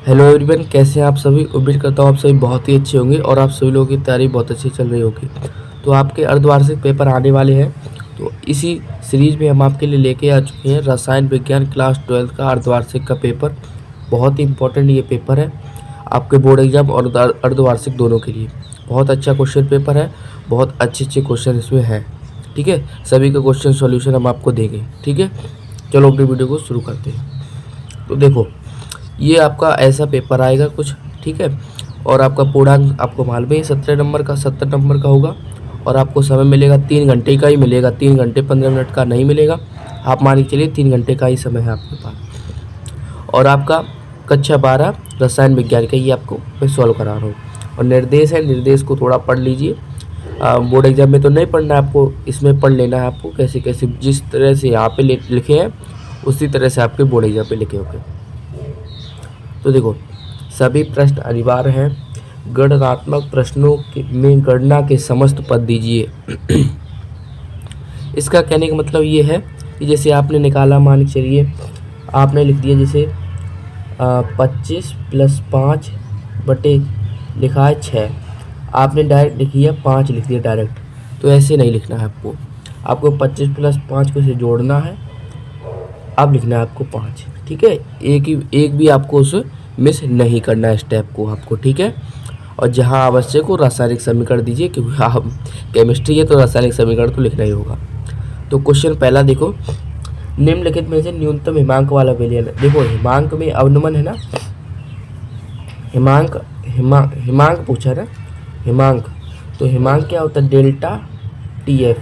Hello everyone, कैसे हैं आप सभी। उम्मीद करता हूँ आप सभी बहुत ही अच्छे होंगे और आप सभी लोगों की तैयारी बहुत अच्छी चल रही होगी। तो आपके अर्धवार्षिक पेपर आने वाले हैं, तो इसी सीरीज में हम आपके लिए लेके आ चुके हैं रसायन विज्ञान क्लास 12 का अर्धवार्षिक का पेपर। बहुत ही इंपॉर्टेंट ये पेपर है आपके बोर्ड एग्जाम और अर्धवार्षिक दोनों के लिए। बहुत अच्छा क्वेश्चन पेपर है, बहुत अच्छे अच्छे क्वेश्चन इसमें हैं। ठीक है, सभी का क्वेश्चन सॉल्यूशन हम आपको देंगे। ठीक है, चलो अपनी वीडियो को शुरू करते हैं। तो देखो, ये आपका ऐसा पेपर आएगा कुछ। ठीक है, और आपका पूर्णांक आपको मालूम है 70 नंबर का होगा और आपको समय मिलेगा 3 घंटे का ही मिलेगा। 3 घंटे 15 मिनट का नहीं मिलेगा, आप मान के चलिए 3 घंटे का ही समय है आपके पास। और आपका कक्षा 12 रसायन विज्ञान का ये आपको मैं सॉल्व करा रहा हूँ। और निर्देश है, निर्देश को थोड़ा पढ़ लीजिए। बोर्ड एग्जाम में तो नहीं पढ़ना है आपको, इसमें पढ़ लेना है आपको कैसे कैसे। जिस तरह से यहाँ पे लिखे हैं उसी तरह से आपके बोर्ड एग्जाम पे लिखे होंगे। तो देखो, सभी प्रश्न अनिवार्य हैं। गणनात्मक प्रश्नों में गणना के समस्त पद दीजिए। इसका कहने का मतलब ये है कि जैसे आपने निकाला, मान के चलिए आपने लिख दिया जैसे 25 + 5 बटे लिखा है 6, आपने डायरेक्ट लिख दिया 5 लिख दिया डायरेक्ट। तो ऐसे नहीं लिखना है आपको, आपको 25 + 5 को से जोड़ना है। अब लिखना है आपको 5। ठीक है, एक भी आपको उस मिस नहीं करना है स्टेप को आपको। ठीक है, और जहाँ आवश्यक हो रासायनिक समीकरण दीजिए, क्योंकि आप केमिस्ट्री है तो रासायनिक समीकरण तो लिखना ही होगा। तो क्वेश्चन पहला देखो, निम्नलिखित में से न्यूनतम हिमांक वाला विलयन। देखो, हिमांक में अवनमन है ना, हिमांक पूछा ना, हिमांक। तो हिमांक क्या होता है? Delta TF।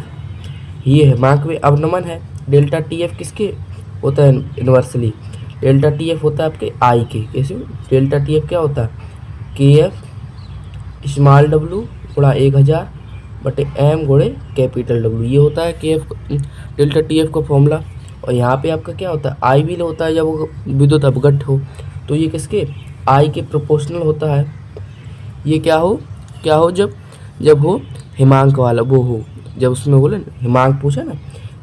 ये हिमांक में अवनमन है। डेल्टा TF किसके होता है? इन्वर्सली डेल्टा TF होता है आपके आई के। कैसे? डेल्टा TF क्या होता है? KF स्मॉल w गुणा 1000 बटे m गुणे कैपिटल W। ये होता है KF डेल्टा TF का फॉर्मूला। और यहाँ पे आपका क्या होता है? आई भी होता है जब वो विद्युत अपघट्ट हो। तो ये किसके? आई के प्रोपोर्शनल होता है। ये क्या हो जब हो हिमांक वाला वो हो, जब उसमें बोले ना हिमांक पूछा ना,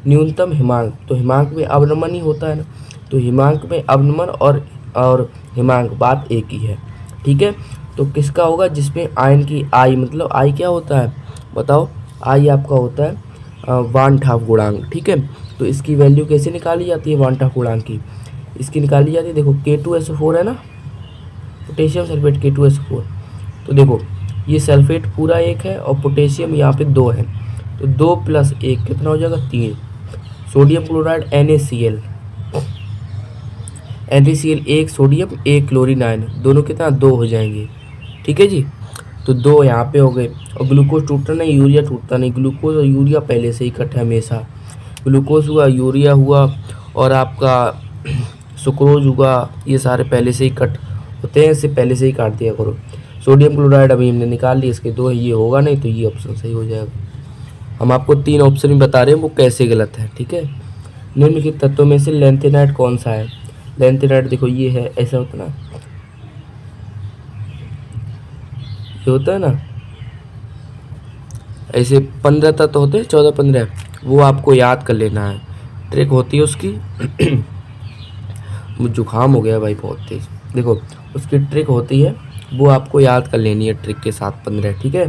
न्यूनतम हिमांक, तो हिमांक में अवनमन ही होता है ना। तो हिमांक में अवनमन और हिमांक बात एक ही है। ठीक है, तो किसका होगा? जिसमें आयन की आई, मतलब आई क्या होता है बताओ? आई आपका होता है वान-हाफ गुणांक। ठीक है, तो इसकी वैल्यू कैसे निकाली जाती है वान-हाफ गुणांक की? इसकी निकाली जाती है, देखो K2SO4 है ना, पोटेशियम सल्फेट K2SO4। तो देखो, ये सल्फेट पूरा 1 है और पोटेशियम यहाँ पे 2 है। तो 2 + 1 कितना हो जाएगा? 3। Sodium chloride NaCl 1 sodium 1 chlorine ion, दोनों कितना? 2 हो जाएंगे। ठीक है जी, तो 2 यहाँ पे हो गए। और ग्लूकोज टूटता नहीं, यूरिया टूटता नहीं। ग्लूकोज और यूरिया पहले से ही इकट्ठा है हमेशा। ग्लूकोज हुआ, यूरिया हुआ और आपका सुक्रोज हुआ, ये सारे पहले से ही कट होते हैं, इससे पहले से ही काट दिया करो। सोडियम क्लोराइड अभी हमने निकाल लिया, इसके 2 ये होगा नहीं, तो ये ऑप्शन सही हो जाएगा। हम आपको 3 ऑप्शन भी बता रहे हैं वो कैसे गलत है। ठीक है, निम्नलिखित तत्वों में से लेंथेनाइट कौन सा है? लेंथेनाइट देखो ये है, ऐसा होता ना, ये होता है ना ऐसे 15 तत्व होते हैं, 14-15, वो आपको याद कर लेना है। ट्रिक होती है उसकी। मुझे जुकाम हो गया भाई बहुत तेज। देखो, उसकी ट्रिक होती है, वो आपको याद कर लेनी है ट्रिक के साथ 15। ठीक है,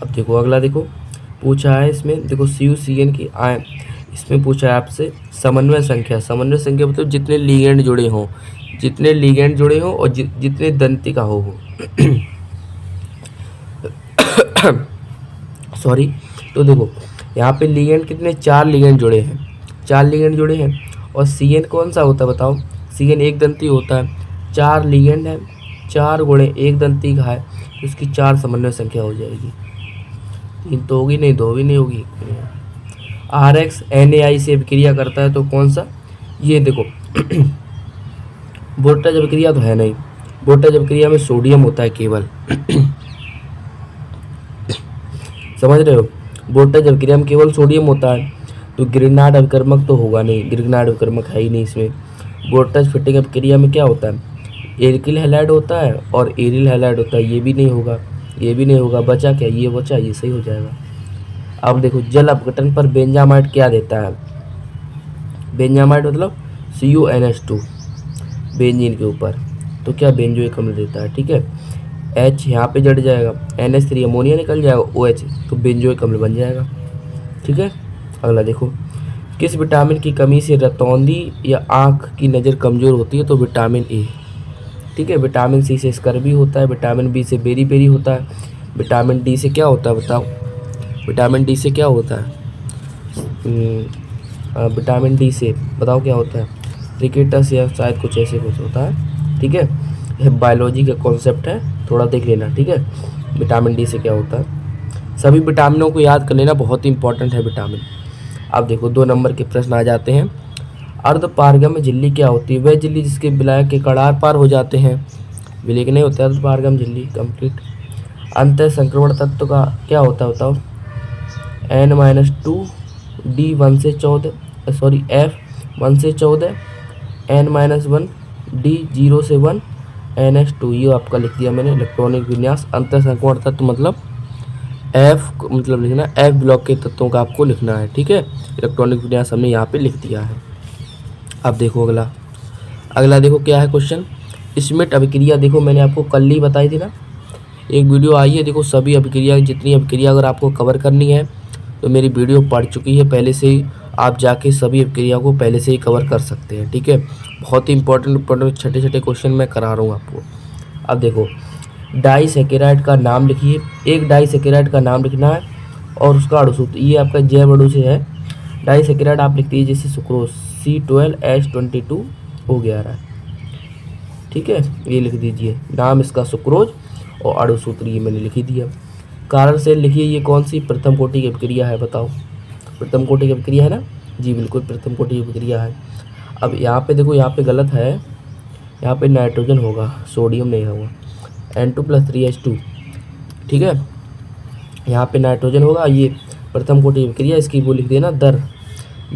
अब देखो अगला, देखो पूछा है इसमें, देखो CuCN की आयन, इसमें पूछा है आपसे समन्वय संख्या। समन्वय संख्या मतलब जितने लिगेंड जुड़े हों, और जितने दंतिका हो। सॉरी। तो देखो यहाँ पे लिगेंड कितने? 4 लिगेंड जुड़े हैं, 4 लिगेंड जुड़े हैं। और CN कौन सा होता है बताओ? CN एक दंती होता है। 4 लिगेंड है, 4 गुणे 1 दंती का है, तो उसकी 4 समन्वय संख्या हो जाएगी। 3 तो होगी नहीं, 2 भी नहीं होगी। RX NaI से अभिक्रिया करता है, तो कौन सा? ये देखो वोल्टेज अभिक्रिया तो है नहीं, वोल्टेज अभिक्रिया में सोडियम होता है केवल। समझ रहे हो? वोल्टेज अभिक्रिया में केवल सोडियम होता है, तो ग्रिग्नार्ड अभिकर्मक तो होगा नहीं, ग्रिग्नार्ड अभिकर्मक है ही नहीं इसमें। वोल्टेज फिटिंग अभिक्रिया में क्या होता है? एल्किल हैलाइड होता है और एरिल हैलाइड होता है, ये भी नहीं होगा, ये भी नहीं होगा। बचा क्या? ये बचा, ये सही हो जाएगा। अब देखो, जल अपघटन पर बेंजामाइड क्या देता है? बेंजामाइड मतलब CuNH2 बेंजीन के ऊपर। तो क्या बेंजोइक अम्ल देता है। ठीक है, H यहाँ पे जड़ जाएगा, NH3 अमोनिया निकल जाएगा, OH तो बेंजोइक अम्ल बन जाएगा। ठीक है, अगला देखो, किस विटामिन की कमी से रतौंधी या आँख की नज़र कमज़ोर होती है, तो विटामिन ए। ठीक है, विटामिन सी से स्कर्वी होता है, विटामिन बी से बेरी बेरी होता है, विटामिन डी से क्या होता है बताओ, विटामिन डी से क्या होता है, विटामिन डी से बताओ क्या होता है, रिकेटस या शायद कुछ ऐसे कुछ होता है। ठीक है, यह बायोलॉजी का कॉन्सेप्ट है, थोड़ा देख लेना। ठीक है, विटामिन डी से क्या होता है, सभी विटामिनों को याद कर लेना, बहुत ही इंपॉर्टेंट है विटामिन। अब देखो 2 नंबर के प्रश्न आ जाते हैं। अर्धपारगम झिल्ली क्या होती है, वह झिल्ली जिसके विलाय के कड़ार पार हो जाते हैं, विलय के नहीं होते अर्धपारगम झिल्ली कंप्लीट। अंत संक्रमण तत्व का क्या होता है बताओ, N-2 D 1 से 14 सॉरी F 1 से 14 N-1 D 0 से 1 NH2, ये आपका लिख दिया मैंने इलेक्ट्रॉनिक विन्यास। अंत संक्रमण तत्व मतलब F मतलब लिखना, F ब्लॉक के तत्वों का आपको लिखना है। ठीक है, इलेक्ट्रॉनिक विन्यास हमने यहाँ पे लिख दिया है। अब देखो अगला देखो क्या है क्वेश्चन, स्मिट अभिक्रिया। देखो मैंने आपको कल ही बताई थी ना, एक वीडियो आई है, देखो सभी अभिक्रिया, जितनी अभिक्रिया अगर आपको कवर करनी है तो मेरी वीडियो पढ़ चुकी है पहले से ही, आप जाके सभी अभिक्रिया को पहले से ही कवर कर सकते हैं। ठीक है, बहुत ही इंपॉर्टेंट छोटे छोटे क्वेश्चन मैं करा रहा हूँ आपको। अब देखो डाइसैकेराइड का नाम लिखिए, एक डाइसैकेराइड का नाम लिखना है और उसका अणुसूत्र, ये आपका जैव अणु से है। डाइसैकेराइड आप लिखती है जैसे सुक्रोज C12H22O11। ठीक है, ये लिख दीजिए, नाम इसका सुक्रोज और अणुसूत्र ये मैंने लिख दिया। कारण से लिखिए, ये कौन सी प्रथम कोटि की अभिक्रिया है बताओ, प्रथम कोटि की अभिक्रिया है ना, जी बिल्कुल प्रथम कोटि की अभिक्रिया है। अब यहाँ पे देखो, यहाँ पे गलत है, यहाँ पे नाइट्रोजन होगा, सोडियम नहीं होगा, N2+3H2। ठीक है, यहाँ पे नाइट्रोजन होगा, ये प्रथम कोटि की अभिक्रिया, इसकी वो लिख देना दर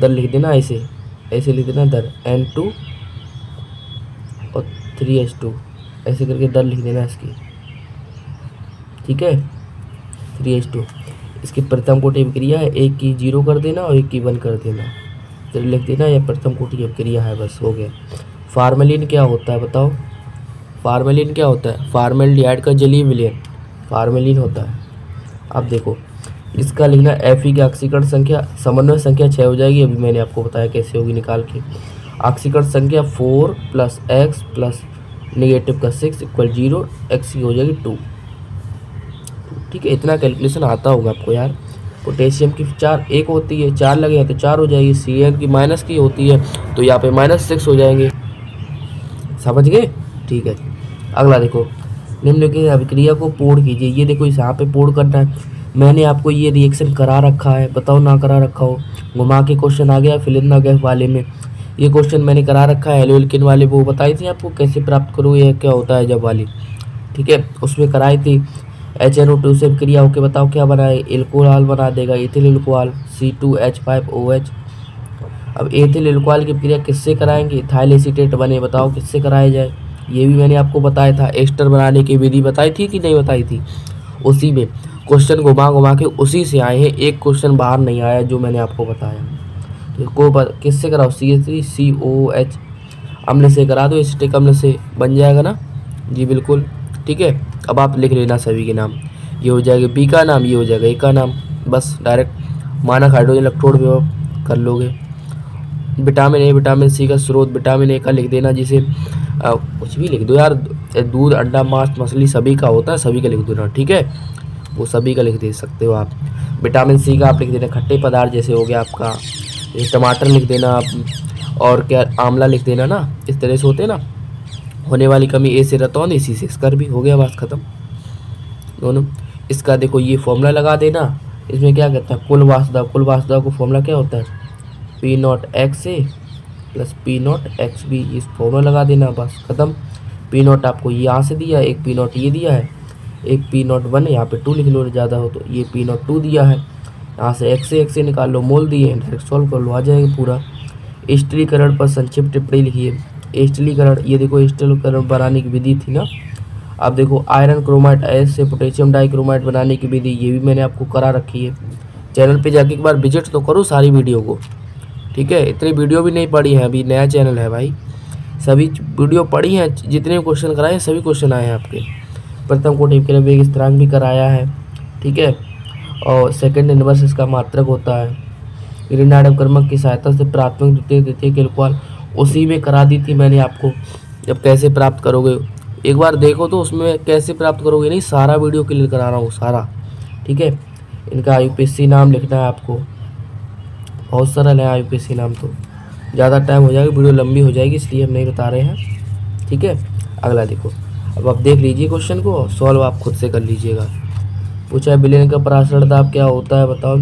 लिख देना, ऐसे लिख देना दर, N2 और 3H2 ऐसे करके दर लिख देना इसकी। ठीक है, 3H2 इसकी प्रथम कोटि अभिक्रिया है, एक की 0 कर देना और एक की 1 कर देना, तो लिख देना यह प्रथम कोटि की अभिक्रिया है, बस हो गया। फार्मेलिन क्या होता है बताओ, फार्मेलिन क्या होता है, फार्मेल्डिहाइड का जलीय विलयन फार्मेलिन होता है। अब देखो इसका लिखना Fe की ऑक्सीकरण संख्या, समन्वय संख्या 6 हो जाएगी, अभी मैंने आपको बताया कैसे होगी निकाल के। ऑक्सीकरण संख्या 4 + X + नेगेटिव का 6 = 0, X की हो जाएगी 2। ठीक है, इतना कैलकुलेशन आता होगा आपको यार। पोटेशियम की 4 1 होती है, 4 लगे हैं तो 4 हो जाएगी। Cn की माइनस की होती है तो यहाँ पे -6 हो जाएंगे, समझ गए। ठीक है, अगला देखो, निम्नलिखित अभिक्रिया को पूर्ण कीजिए। ये देखो इस यहाँ पे पूर्ण करना है, मैंने आपको ये रिएक्शन करा रखा है, बताओ ना करा रखा हो। घुमा के क्वेश्चन आ गया फिल इन द गैप वाले में, ये क्वेश्चन मैंने करा रखा है। एल्केन वाले वो बताई थी आपको कैसे प्राप्त करो, ये क्या होता है जब वाली। ठीक है, उसमें कराई थी। HNO2 से क्रिया होकर बताओ क्या बनाए, एल्कोहल बना देगा, एथिल एल्कोहल C2H5OH। अब एथिल एल्कोहल की क्रिया किससे कराएंगे, इथाइल एसीटेट बने, बताओ किससे कराया जाए, ये भी मैंने आपको बताया था। एस्टर बनाने की विधि बताई थी कि नहीं बताई थी, उसी में क्वेश्चन घुमा के उसी से आए हैं, एक क्वेश्चन बाहर नहीं आया जो मैंने आपको बताया। तो को किससे कराओ, CH3COH अम्ल से करा दो, एसिटिक अम्ल से बन जाएगा ना, जी बिल्कुल। ठीक है, अब आप लिख लेना सभी के नाम, ये हो जाएगा बी का नाम, ये हो जाएगा ए का नाम, बस डायरेक्ट मानक हाइड्रोजन इलेक्ट्रोड भी कर लोगे। विटामिन ए विटामिन सी का स्रोत विटामिन ए का लिख देना, जिसे कुछ भी लिख दो यार, दूध अंडा मांस मछली सभी का होता है, सभी का लिख दो ना। ठीक है, वो सभी का लिख दे सकते हो आप। विटामिन सी का आप लिख देना खट्टे पदार्थ, जैसे हो गया आपका ये टमाटर लिख देना आप, और क्या आंवला लिख देना ना, इस तरह से होते हैं ना। होने वाली कमी ए से रतौंधी, सी से स्कर्वी, हो गया बात खत्म दोनों। इसका देखो ये फॉर्मूला लगा देना, इसमें क्या कहता है कुल वासुदेव को फॉर्मूला क्या होता है P0XA + P0XB, इस फॉर्मूला लगा देना, बस खत्म। P0 आपको यहाँ से दिया है, एक P0 ये दिया है, एक P01 यहाँ पे 2 लिख लो ज़्यादा हो तो, ये P02 दिया है, यहाँ से XA निकाल लो, मोल दिए डायरेक्ट सॉल्व कर लो, आ जाएगा पूरा। स्टिरीकरण पर संक्षिप्त टिप्पणी लिखिए। स्टिरीकरण, ये देखो स्टिरीकरण बनाने की विधि थी ना। अब देखो आयरन क्रोमाइट एस से पोटेशियम डाइक्रोमाइट बनाने की विधि, ये भी मैंने आपको करा रखी है। चैनल पे जाके एक बार विजिट तो करो सारी वीडियो को, ठीक है। इतनी वीडियो भी नहीं पड़ी है, अभी नया चैनल है भाई। सभी वीडियो पढ़ी हैं, जितने क्वेश्चन कराए हैं सभी क्वेश्चन आए हैं आपके। प्रथम कोटि के लिए वेग स्थिरांक भी कराया है, ठीक है, और सेकंड इनवर्स इसका मात्रक होता है। ग्रीनहार्ड क्रमक की सहायता से प्राथमिक द्वितीय तृतीय के इक्वल उसी में करा दी थी मैंने आपको। जब कैसे प्राप्त करोगे एक बार देखो तो उसमें कैसे प्राप्त करोगे नहीं, सारा वीडियो क्लियर करा रहा हूँ सारा, ठीक है। इनका यूपीएससी नाम लिखना है आपको, बहुत सरल है यूपीएससी नाम, तो ज़्यादा टाइम हो जाएगा, वीडियो लंबी हो जाएगी, इसलिए हम नहीं बता रहे हैं, ठीक है। अगला देखो, अब आप देख लीजिए क्वेश्चन को, सॉल्व आप खुद से कर लीजिएगा। पूछा है विलयन का परासरण दाब क्या होता है बताओ,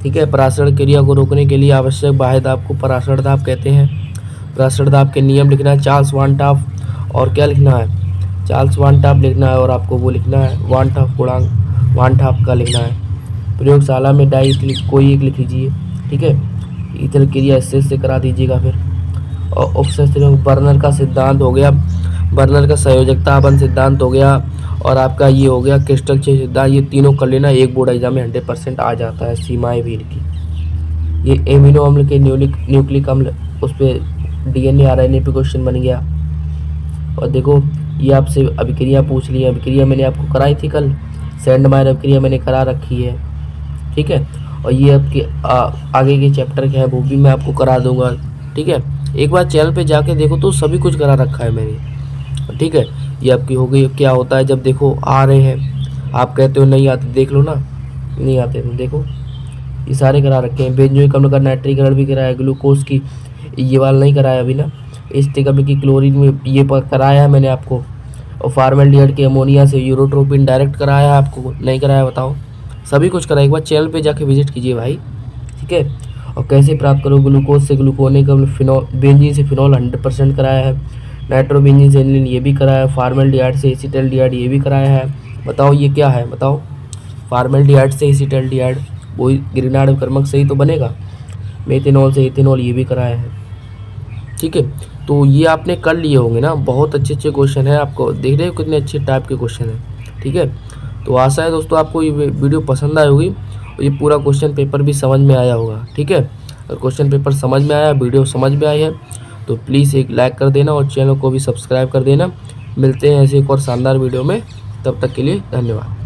ठीक है। परासरण क्रिया को रोकने के लिए आवश्यक बाह्य दाब को परासरण दाब कहते हैं। परासरण दाब के नियम लिखना है, चार्ल्स वान टॉप, और क्या लिखना है, चार्ल्स वान टॉप लिखना है, और आपको वो लिखना है वान टॉप गुणांक, वान टॉप का लिखना है। प्रयोगशाला में डाई कोई एक लिख लीजिए, ठीक है। इथर क्रिया इससे करा दीजिएगा फिर। और उपसंस्थितियों बर्नर का सिद्धांत हो गया, बर्नर का संयोजकता अपन सिद्धांत हो गया, और आपका ये हो गया क्रिस्टल चेन सिद्धांत। ये तीनों कर लेना, एक बोर्ड एग्जाम में 100% आ जाता है। सीमाएं भी इनकी, ये एमिनो अम्ल के न्यूक्लिक अम्ल, उस पर डीएनए आरएनए पे क्वेश्चन बन गया। और देखो ये आपसे अभिक्रिया पूछ ली है, अभिक्रिया मैंने आपको कराई थी कल, सैंडमायर अभिक्रिया मैंने करा रखी है, ठीक है। और ये आपके आगे के चैप्टर के हैं वो भी मैं आपको करा दूंगा, ठीक है। एक बार चैनल पे जाके देखो तो सभी कुछ करा रखा है मैंने, ठीक है। ये आपकी हो गई। क्या होता है जब देखो आ रहे हैं, आप कहते हो नहीं आते, देख लो ना, नहीं आते तो देखो ये सारे करा रखे हैं। बेंजोइक अम्ल का नाइट्रीकरण भी कराया, ग्लूकोज की ये वाला नहीं कराया अभी ना, एसिटिक अम्ल की क्लोरीन में ये कराया है मैंने आपको। और फार्मेल्डिहाइड के अमोनिया से यूरोट्रोपिन डायरेक्ट कराया है आपको, नहीं कराया बताओ, सभी कुछ कराया। एक बार चैनल पे जाके विजिट कीजिए भाई, ठीक है। और कैसे प्राप्त करो, ग्लूकोज से ग्लूकोनिक अम्ल, फिनॉल, बेंजीन से फिनॉल 100% कराया है, नाइट्रोबेंजीन से एनिलीन ये भी कराया है, फार्मेल्डिहाइड से एसिटाल्डिहाइड ये भी कराया है। बताओ ये क्या है, बताओ, फार्मेल्डिहाइड से एसिटाल्डिहाइड वही ग्रीनहार्ड क्रमक से ही तो बनेगा। मेथेनॉल से इथेनॉल ये भी कराया है, ठीक है। तो ये आपने कर लिए होंगे ना, बहुत अच्छे अच्छे क्वेश्चन है, आपको देख रहे हो कितने अच्छे टाइप के क्वेश्चन हैं, ठीक है। तो आशा है दोस्तों आपको ये वीडियो पसंद आई होगी, और ये पूरा क्वेश्चन पेपर भी समझ में आया होगा, ठीक है। अगर क्वेश्चन पेपर समझ में आया, वीडियो समझ में आई है, तो प्लीज़ एक लाइक कर देना और चैनल को भी सब्सक्राइब कर देना। मिलते हैं ऐसे एक और शानदार वीडियो में, तब तक के लिए धन्यवाद।